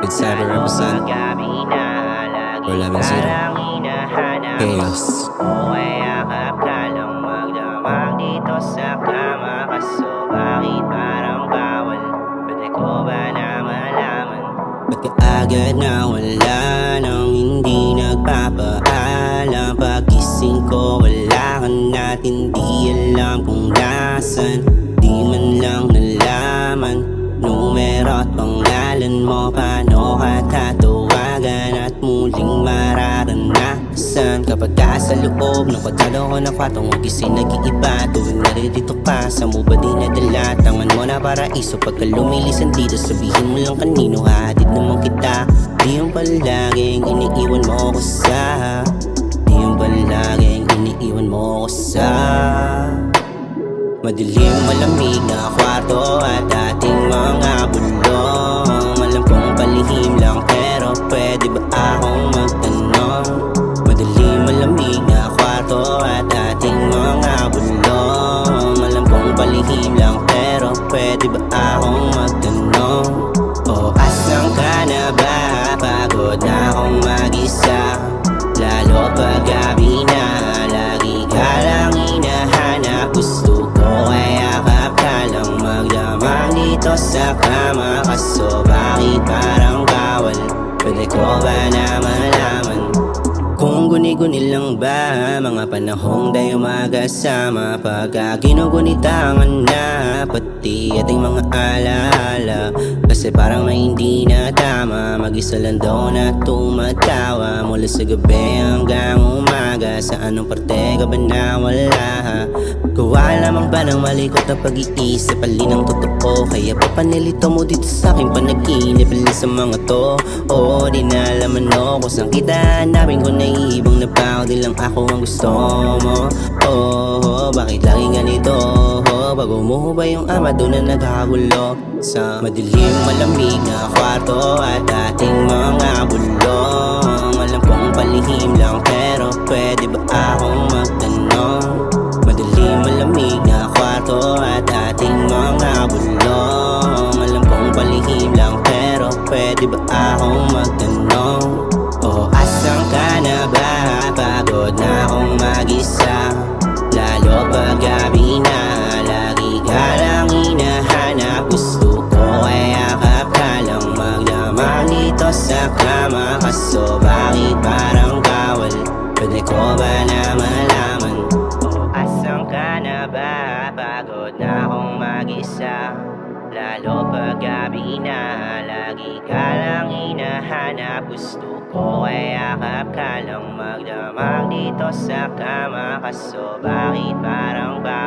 Good Cyber represent. Wala man zero. Chaos. Yakap ka lang magdamag dito sa kama. Kaso bakit parang bawal? Pwede ko ba na malaman? Ba't ka agad na wala nang hindi nagpapaalam? Pagising ko wala ka na't hindi alam kung nasan. Di man lang nalaman numero at pangalan mo. Paano ka tatawagan at muling mararanasan? Kapag ka sa loob ng kwartado ko na kwartong magising nag-iiba. Tuwing naririto ka, sa mo ba di nadala? Tangan mo na paraiso pagka lumilisan dito. Sabihin mo lang kanino hahatid naman kita. Di yung palaging iniiwan mo ko sa Di yung palaging iniiwan mo ko sa madilim malamig na kwarto at ating mga bulong. Alam kong palihim lang pero pwede ba akong magtanong? Madilim malamig na kwarto at ating mga bulong. Alam kong palihim lang pero pwede ba akong magtanong? O asan ka na ba? Pagod na akong mag-isa. Lalo pag gabi na, lagi ka lang hinahanap. Gusto ko yakap ka lang magdamag dito sa kama. Kaso bakit parang bawal? Pwede ko ba na malaman? Kung guni-guni lang ba mga panahong tayo magkasama? Pagka ginugunitangan na pati ating mga alaala. Kasi parang may hindi na tama. Mag-isa lang daw na tumatawa mula sa gabi hanggang umaga. Sa anong parte ka ba nawala? Gawa lamang ba ng malikot na pag-iisip? Alin ang totoo? Kaya pa panilito mo dito sa aking panaginip? Alin sa mga to? Oo, di nalaman no kung saan kita hanapin. Kung naiibang na pa di lang ako ang gusto mo. Oh, bakit lagi ganito? Bago mo ba yung ama doon na naghagulo? Sa madilim malamig na kwarto at ating mga bulong. Alam kong palihim lang pero pwede ba akong magtanong? Madilim malamig na kwarto at ating mga bulong. Alam kong palihim lang pero pwede ba akong magtanong? O asan ka na ba? Pagod na akong mag-isa. Lalo pag gabi na, lagi ka lang hinahanap. Gusto ko yakap ka lang magdamag dito sa kama. Kaso bakit parang bawal? Pwede ko ba na malaman? O asan ka na ba? Pagod na akong mag-isa. Lalo pag gabi na, lagi ka lang hinahanap. Gusto ko yakap ka lang magdamag dito sa kama. Kaso bakit parang bawal?